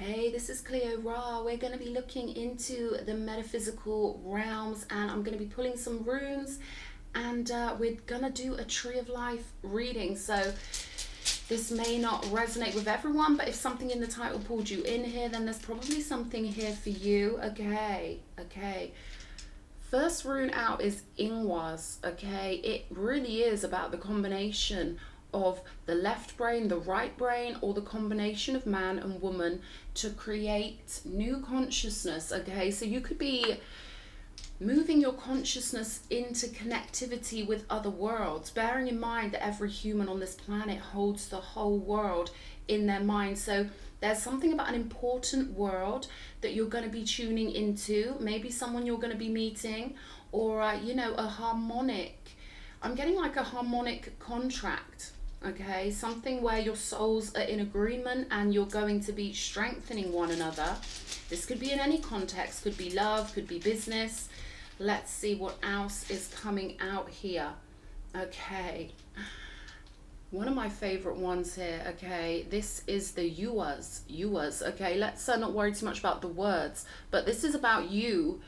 Hey, this is Cleo Ra. We're going to be looking into the metaphysical realms, and I'm going to be pulling some runes, and we're going to do a Tree of Life reading. So this may not resonate with everyone, but if something in the title pulled you in here, then there's probably something here for you. Okay. First rune out is Ingwas. Okay, it really is about the combination of the left brain, the right brain, or the combination of man and woman to create new consciousness. Okay, so you could be moving your consciousness into connectivity with other worlds, bearing in mind that every human on this planet holds the whole world in their mind. So there's something about an important world that you're going to be tuning into, maybe someone you're going to be meeting, or you know, a harmonic, I'm getting like a harmonic contract. Okay, something where your souls are in agreement and you're going to be strengthening one another. This could be in any context, could be love, could be business. Let's see what else is coming out here. Okay, one of my favorite ones here. Okay, this is the yuas. Okay, let's not worry too much about the words, but this is about you.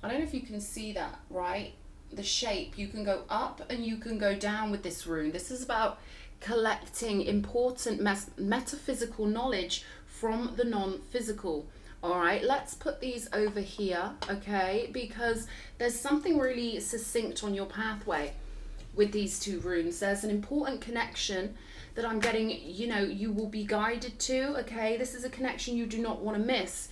I don't know if you can see that, right? The shape, you can go up and you can go down with this rune. This is about collecting important metaphysical knowledge from the non-physical. All right, let's put these over here, okay, because there's something really succinct on your pathway with these two runes. There's an important connection that I'm getting, you know, you will be guided to. Okay, this is a connection you do not want to miss.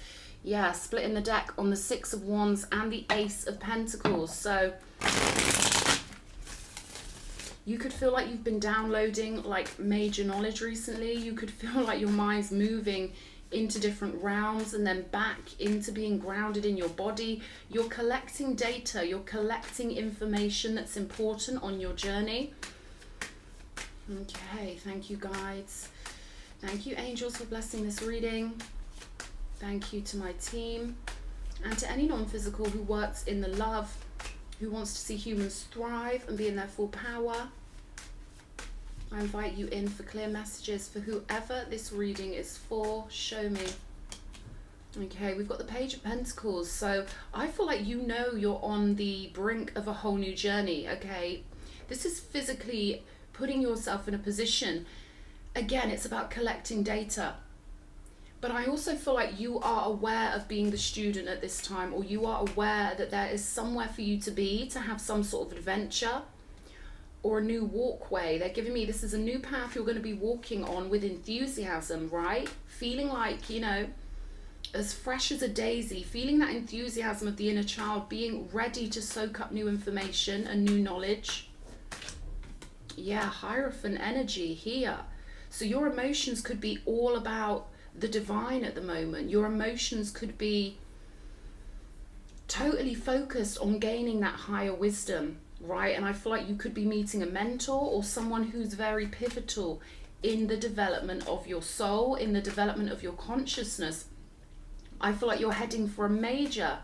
Yeah, splitting the deck on the Six of Wands and the Ace of Pentacles. So you could feel like you've been downloading like major knowledge recently. You could feel like your mind's moving into different realms and then back into being grounded in your body. You're collecting data, you're collecting information that's important on your journey. Okay, thank you, guides. Thank you, angels, for blessing this reading. Thank you to my team and to any non-physical who works in the love, who wants to see humans thrive and be in their full power. I invite you in for clear messages for whoever this reading is for. Show me. Okay, we've got the Page of Pentacles. So I feel like you know you're on the brink of a whole new journey. Okay, this is physically putting yourself in a position. Again, it's about collecting data. But I also feel like you are aware of being the student at this time, or you are aware that there is somewhere for you to be, to have some sort of adventure or a new walkway. They're giving me this is a new path you're going to be walking on with enthusiasm, right? Feeling like, you know, as fresh as a daisy, feeling that enthusiasm of the inner child, being ready to soak up new information and new knowledge. Yeah, Hierophant energy here. So your emotions could be all about the divine at the moment. Your emotions could be totally focused on gaining that higher wisdom, right? And I feel like you could be meeting a mentor or someone who's very pivotal in the development of your soul, in the development of your consciousness. I feel like you're heading for a major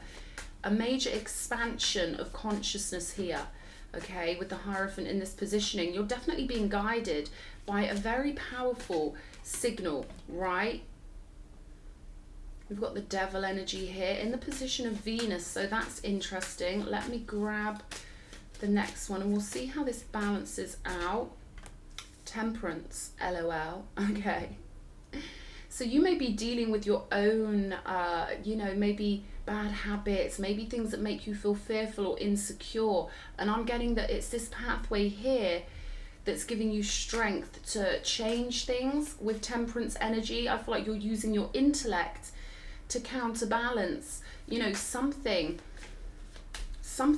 expansion of consciousness here. Okay, with the Hierophant in this positioning, you're definitely being guided by a very powerful signal, right? We've got the Devil energy here in the position of Venus, so that's interesting. Let me grab the next one and we'll see how this balances out. Temperance, LOL. Okay. So you may be dealing with your own, you know, maybe bad habits, maybe things that make you feel fearful or insecure. And I'm getting that it's this pathway here that's giving you strength to change things with Temperance energy. I feel like you're using your intellect to counterbalance, you know, something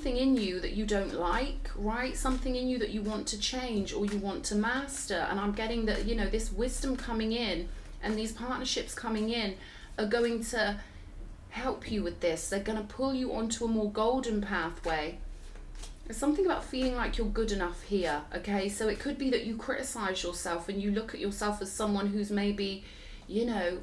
in you that you don't like, right? Something in you that you want to change or you want to master. And I'm getting that, you know, this wisdom coming in and these partnerships coming in are going to help you with this. They're going to pull you onto a more golden pathway. There's something about feeling like you're good enough here, okay? So it could be that you criticize yourself and you look at yourself as someone who's maybe, you know,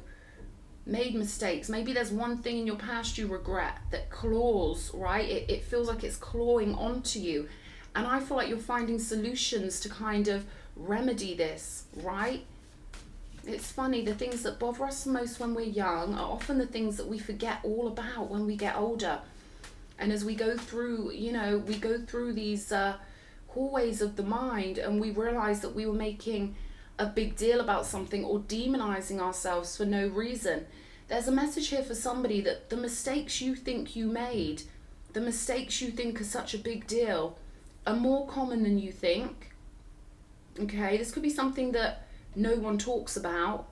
made mistakes. Maybe there's one thing in your past you regret that claws, right? It feels like it's clawing onto you. And I feel like you're finding solutions to kind of remedy this, right? It's funny, the things that bother us most when we're young are often the things that we forget all about when we get older. And as we go through, you know, we go through these hallways of the mind, and we realize that we were making a big deal about something or demonizing ourselves for no reason. There's a message here for somebody that the mistakes you think you made, the mistakes you think are such a big deal, are more common than you think. Okay, this could be something that no one talks about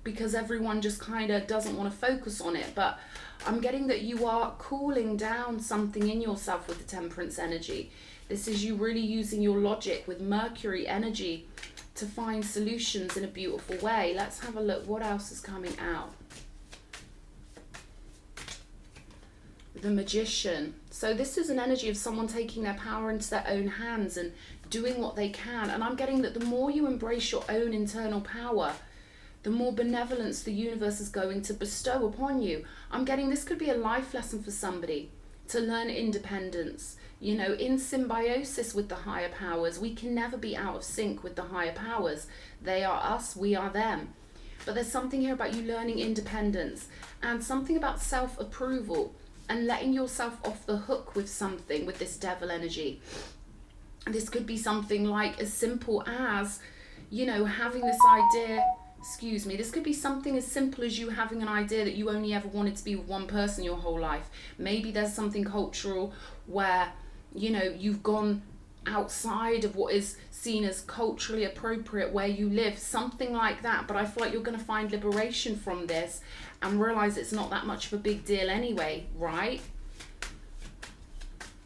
because everyone just kind of doesn't want to focus on it. But I'm getting that you are cooling down something in yourself with the Temperance energy. This is you really using your logic with Mercury energy to find solutions in a beautiful way. Let's have a look what else is coming out. The Magician. So this is an energy of someone taking their power into their own hands and doing what they can. And I'm getting that the more you embrace your own internal power, the more benevolence the universe is going to bestow upon you. I'm getting this could be a life lesson for somebody to learn independence. You know, in symbiosis with the higher powers. We can never be out of sync with the higher powers. They are us, we are them. But there's something here about you learning independence and something about self-approval and letting yourself off the hook with something with this Devil energy. This could be something like as simple as, you know, having this idea, this could be something as simple as you having an idea that you only ever wanted to be with one person your whole life. Maybe there's something cultural where, you know, you've gone outside of what is seen as culturally appropriate where you live, something like that. But I feel like you're going to find liberation from this and realize it's not that much of a big deal anyway, right?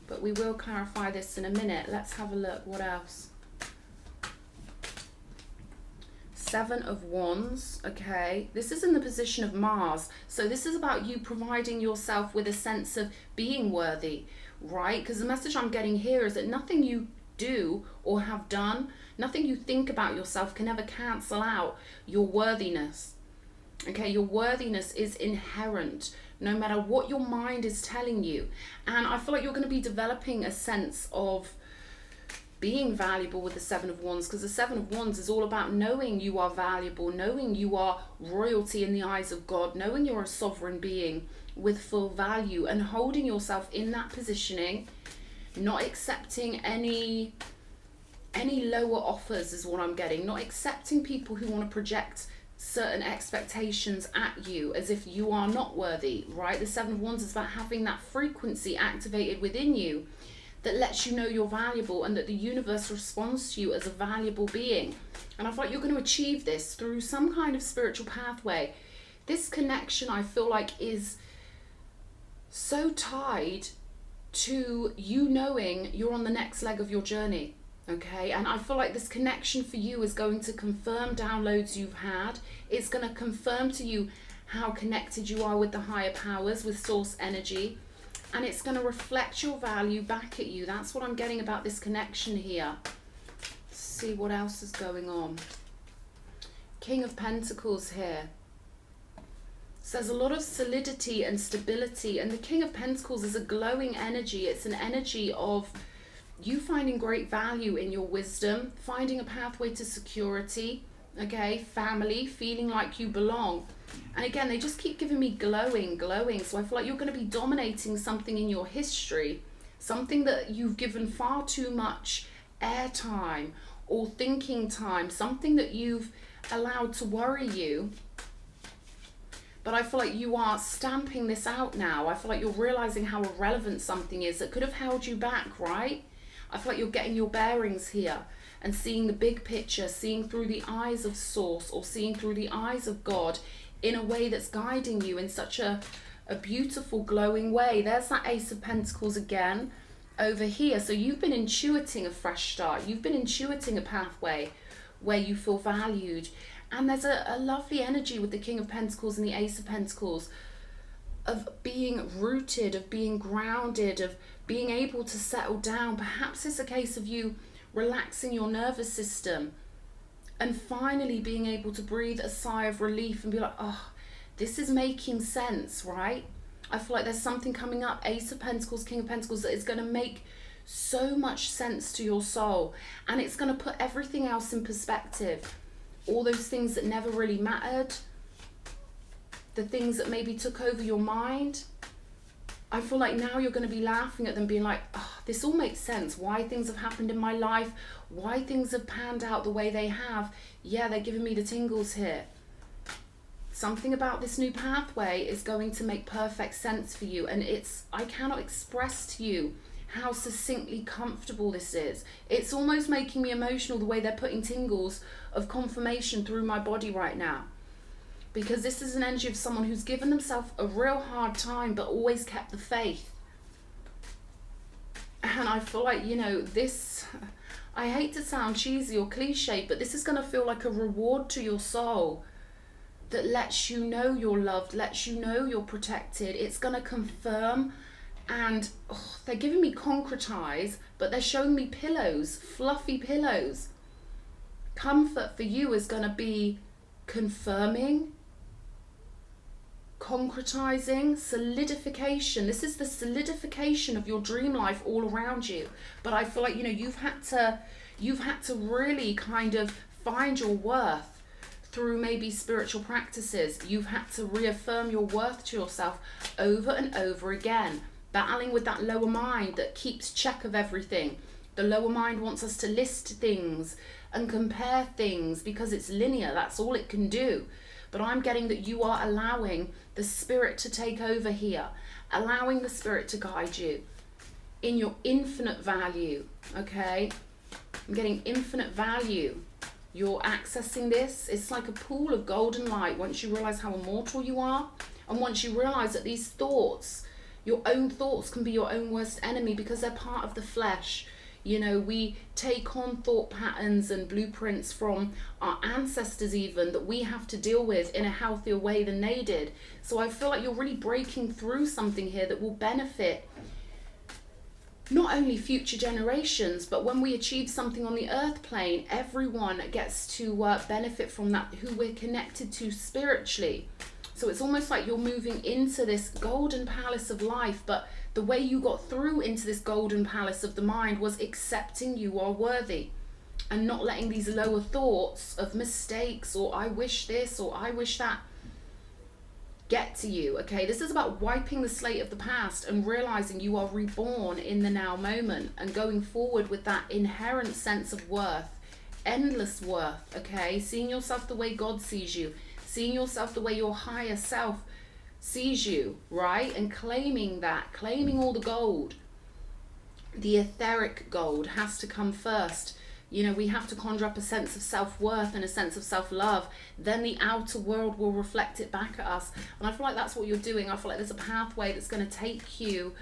But we will clarify this in a minute. Let's have a look. What else? Seven of Wands. Okay, this is in the position of Mars. So this is about you providing yourself with a sense of being worthy, right? Because the message I'm getting here is that nothing you do or have done, nothing you think about yourself can ever cancel out your worthiness. Okay, your worthiness is inherent no matter what your mind is telling you. And I feel like you're going to be developing a sense of being valuable with the Seven of Wands, because the Seven of Wands is all about knowing you are valuable, knowing you are royalty in the eyes of God, knowing you're a sovereign being with full value and holding yourself in that positioning, not accepting any lower offers is what I'm getting, not accepting people who want to project certain expectations at you as if you are not worthy, right? The Seven of Wands is about having that frequency activated within you that lets you know you're valuable and that the universe responds to you as a valuable being. And I feel like you're going to achieve this through some kind of spiritual pathway. This connection, I feel like, is so tied to you knowing you're on the next leg of your journey. Okay, and I feel like this connection for you is going to confirm downloads you've had. It's going to confirm to you how connected you are with the higher powers, with source energy. And it's going to reflect your value back at you. That's what I'm getting about this connection here. Let's see what else is going on. King of Pentacles here. So there's a lot of solidity and stability. And the King of Pentacles is a glowing energy. It's an energy of you finding great value in your wisdom, finding a pathway to security, okay, family, feeling like you belong. And again, they just keep giving me glowing. So I feel like you're going to be dominating something in your history, something that you've given far too much airtime or thinking time, something that you've allowed to worry you. But I feel like you are stamping this out now. I feel like you're realizing how irrelevant something is that could have held you back, right? I feel like you're getting your bearings here and seeing the big picture, seeing through the eyes of Source or seeing through the eyes of God in a way that's guiding you in such a beautiful, glowing way. There's that Ace of Pentacles again over here. So you've been intuiting a fresh start. You've been intuiting a pathway where you feel valued. And there's a lovely energy with the King of Pentacles and the Ace of Pentacles of being rooted, of being grounded, of being able to settle down. Perhaps it's a case of you relaxing your nervous system and finally being able to breathe a sigh of relief and be like, oh, this is making sense, right? I feel like there's something coming up, Ace of Pentacles, King of Pentacles, that is going to make so much sense to your soul, and it's going to put everything else in perspective. all those things that never really mattered, the things that maybe took over your mind. I feel like now you're going to be laughing at them, being like, oh, this all makes sense. Why things have happened in my life, why things have panned out the way they have. Yeah, they're giving me the tingles here. Something about this new pathway is going to make perfect sense for you. And I cannot express to you how succinctly comfortable this is. It's almost making me emotional the way they're putting tingles of confirmation through my body right now. Because this is an energy of someone who's given themselves a real hard time, but always kept the faith. And I feel like, you know, this, I hate to sound cheesy or cliche, but this is going to feel like a reward to your soul that lets you know you're loved, lets you know you're protected. It's going to confirm. And they're giving me concretize, but they're showing me pillows, fluffy pillows. Comfort for you is going to be confirming, concretizing, solidification. This is the solidification of your dream life all around you. But I feel like, you know, you've had to really kind of find your worth through maybe spiritual practices. You've had to reaffirm your worth to yourself over and over again, battling with that lower mind that keeps check of everything. The lower mind wants us to list things and compare things because it's linear. That's all it can do. But I'm getting that you are allowing the spirit to take over here, allowing the spirit to guide you in your infinite value, okay? I'm getting infinite value. You're accessing this. It's like a pool of golden light once you realize how immortal you are, and once you realize that these thoughts, your own thoughts, can be your own worst enemy because they're part of the flesh. You know, we take on thought patterns and blueprints from our ancestors even that we have to deal with in a healthier way than they did. So I feel like you're really breaking through something here that will benefit not only future generations, but when we achieve something on the earth plane, everyone gets to benefit from that, who we're connected to spiritually. So it's almost like you're moving into this golden palace of life, but the way you got through into this golden palace of the mind was accepting you are worthy and not letting these lower thoughts of mistakes or I wish this or I wish that get to you, okay? This is about wiping the slate of the past and realizing you are reborn in the now moment and going forward with that inherent sense of worth, endless worth, okay? Seeing yourself the way God sees you, seeing yourself the way your higher self sees you, right? And claiming that, claiming all the gold. The etheric gold has to come first. You know, we have to conjure up a sense of self-worth and a sense of self-love. Then the outer world will reflect it back at us. And I feel like that's what you're doing. I feel like there's a pathway that's going to take you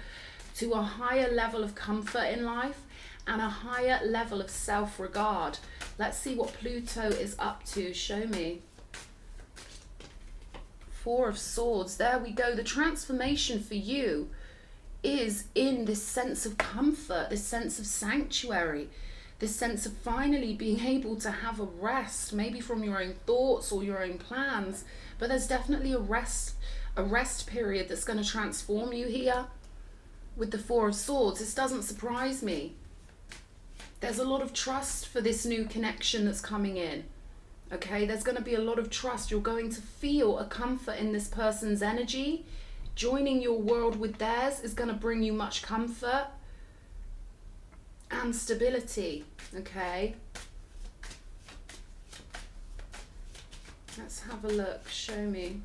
to a higher level of comfort in life and a higher level of self-regard. Let's see what Pluto is up to. Show me. Four of Swords. There we go. The transformation for you is in this sense of comfort, this sense of sanctuary, this sense of finally being able to have a rest, maybe from your own thoughts or your own plans. But there's definitely a rest period that's going to transform you here with the Four of Swords. This doesn't surprise me. There's a lot of trust for this new connection that's coming in. Okay, there's going to be a lot of trust. You're going to feel a comfort in this person's energy. Joining your world with theirs is going to bring you much comfort and stability. Okay, let's have a look. Show me.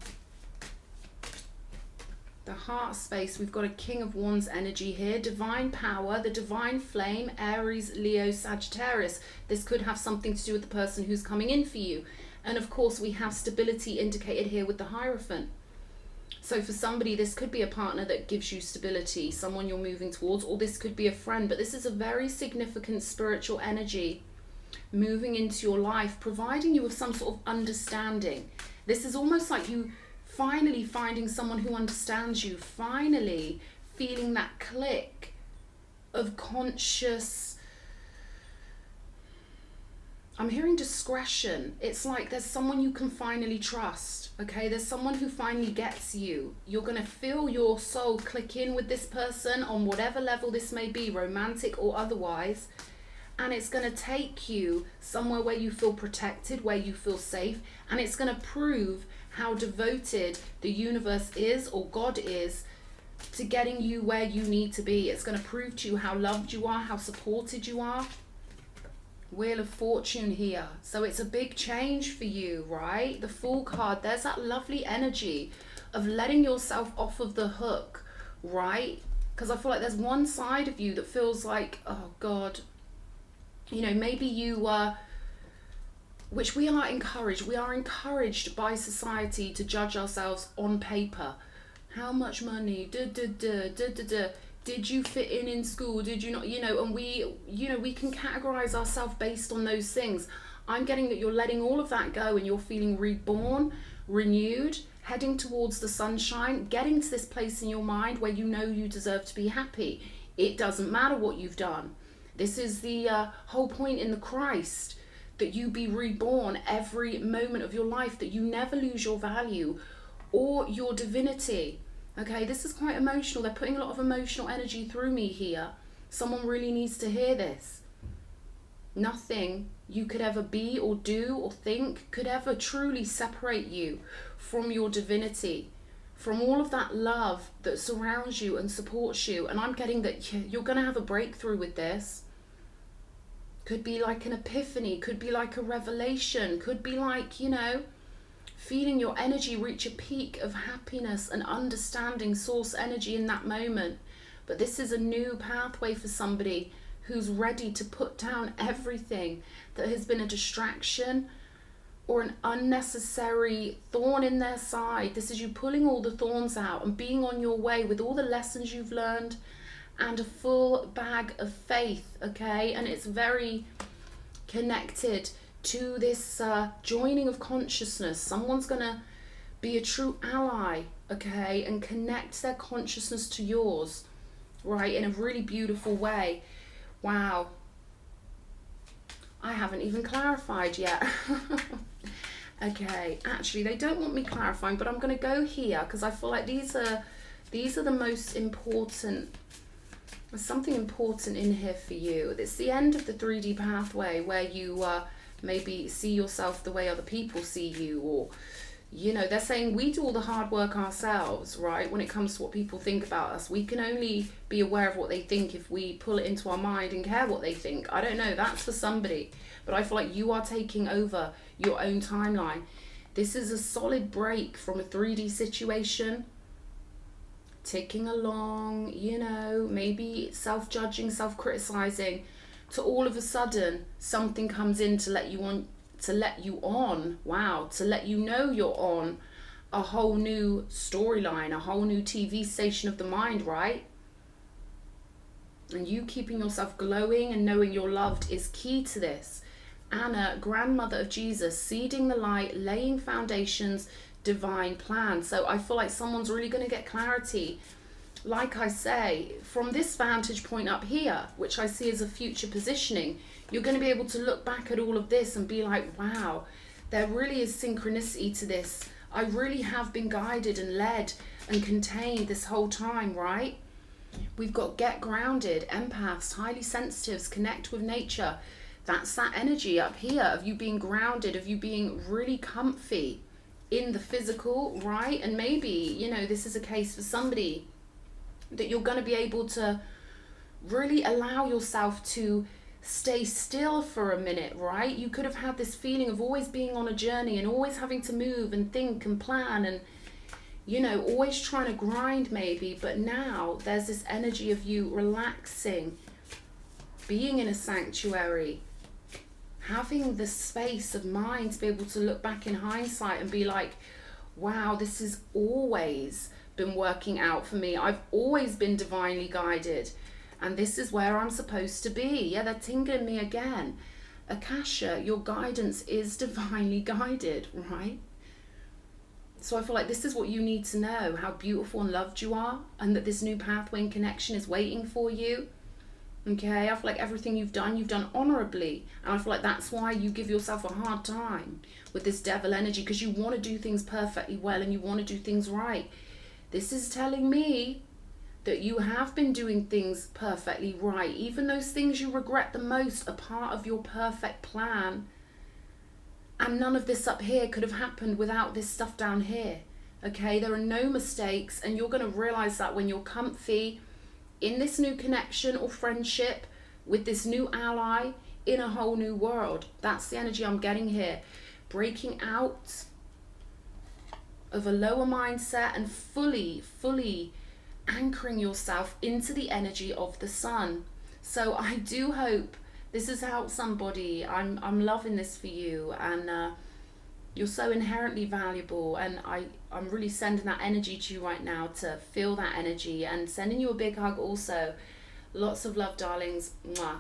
The heart space, we've got a King of Wands energy here. Divine power, the divine flame, Aries, Leo, Sagittarius. This could have something to do with the person who's coming in for you. And of course we have stability indicated here with the Hierophant. So for somebody, this could be a partner that gives you stability, someone you're moving towards, or this could be a friend. But this is a very significant spiritual energy moving into your life, providing you with some sort of understanding. This is almost like you finally finding someone who understands you, finally feeling that click of conscious, I'm hearing discretion. It's like there's someone you can finally trust, okay? There's someone who finally gets you. You're going to feel your soul click in with this person on whatever level this may be, romantic or otherwise. and it's going to take you somewhere where you feel protected, where you feel safe, and it's going to prove how devoted the universe is, or God is, to getting you where you need to be. It's going to prove to you how loved you are, how supported you are. Wheel of Fortune here. So it's a big change for you, right? The Fool card, there's that lovely energy of letting yourself off of the hook, right? Because I feel like there's one side of you that feels like, oh God, you know, maybe you which we are encouraged by society to judge ourselves on paper. How much money, did you fit in school, did you not, you know, and we, you know, we can categorize ourselves based on those things. I'm getting that you're letting all of that go, and you're feeling reborn, renewed, heading towards the sunshine, getting to this place in your mind where you know you deserve to be happy. It doesn't matter what you've done. This is the whole point in the Christ, that you be reborn every moment of your life, that you never lose your value or your divinity. Okay, this is quite emotional. They're putting a lot of emotional energy through me here. Someone really needs to hear this. Nothing you could ever be or do or think could ever truly separate you from your divinity, from all of that love that surrounds you and supports you. And I'm getting that you're going to have a breakthrough with this. Could be like an epiphany, could be like a revelation, could be like, you know, feeling your energy reach a peak of happiness and understanding source energy in that moment. But this is a new pathway for somebody who's ready to put down everything that has been a distraction or an unnecessary thorn in their side. This is you pulling all the thorns out and being on your way with all the lessons you've learned and a full bag of faith, okay? And it's very connected to this joining of consciousness. Someone's gonna be a true ally, okay, and connect their consciousness to yours, right, in a really beautiful way. Wow, I haven't even clarified yet. Okay, actually they don't want me clarifying, but I'm gonna go here because I feel like these are the most important. There's something important in here for you. It's the end of the 3D pathway where you maybe see yourself the way other people see you, or, you know, they're saying we do all the hard work ourselves, right? When it comes to what people think about us, we can only be aware of what they think if we pull it into our mind and care what they think. I don't know, that's for somebody, but I feel like you are taking over your own timeline. This is a solid break from a 3D situation, ticking along, you know, maybe self-judging, self-criticizing, to all of a sudden something comes in to let you on, to let you know you're on a whole new storyline, a whole new TV station of the mind, right? And you keeping yourself glowing and knowing you're loved is key to this. Anna, grandmother of Jesus, seeding the light, laying foundations, divine plan. So I feel like someone's really going to get clarity, like I say, from this vantage point up here, which I see as a future positioning. You're going to be able to look back at all of this and be like, wow, there really is synchronicity to this. I really have been guided and led and contained this whole time, right? We've got get grounded, empaths, highly sensitives, connect with nature. That's that energy up here of you being grounded, of you being really comfy in the physical, right? And maybe, you know, this is a case for somebody that you're going to be able to really allow yourself to stay still for a minute, right? You could have had this feeling of always being on a journey and always having to move and think and plan and, you know, always trying to grind maybe, but now there's this energy of you relaxing, being in a sanctuary, having the space of mind to be able to look back in hindsight and be like, wow, this has always been working out for me. I've always been divinely guided, and this is where I'm supposed to be. Yeah, they're tingling me again. Akasha, your guidance is divinely guided, right? So I feel like this is what you need to know, how beautiful and loved you are, and that this new pathway and connection is waiting for you. Okay, I feel like everything you've done honorably, and I feel like that's why you give yourself a hard time with this devil energy, because you want to do things perfectly well and you want to do things right. This is telling me that you have been doing things perfectly right. Even those things you regret the most are part of your perfect plan. And none of this up here could have happened without this stuff down here. Okay, there are no mistakes, and you're going to realize that when you're comfy in this new connection or friendship with this new ally in a whole new world. That's the energy I'm getting here. Breaking out of a lower mindset and fully anchoring yourself into the energy of the sun. So I do hope this has helped somebody. I'm loving this for you, and you're so inherently valuable, and I'm really sending that energy to you right now to feel that energy, and sending you a big hug also. Lots of love, darlings. Mwah.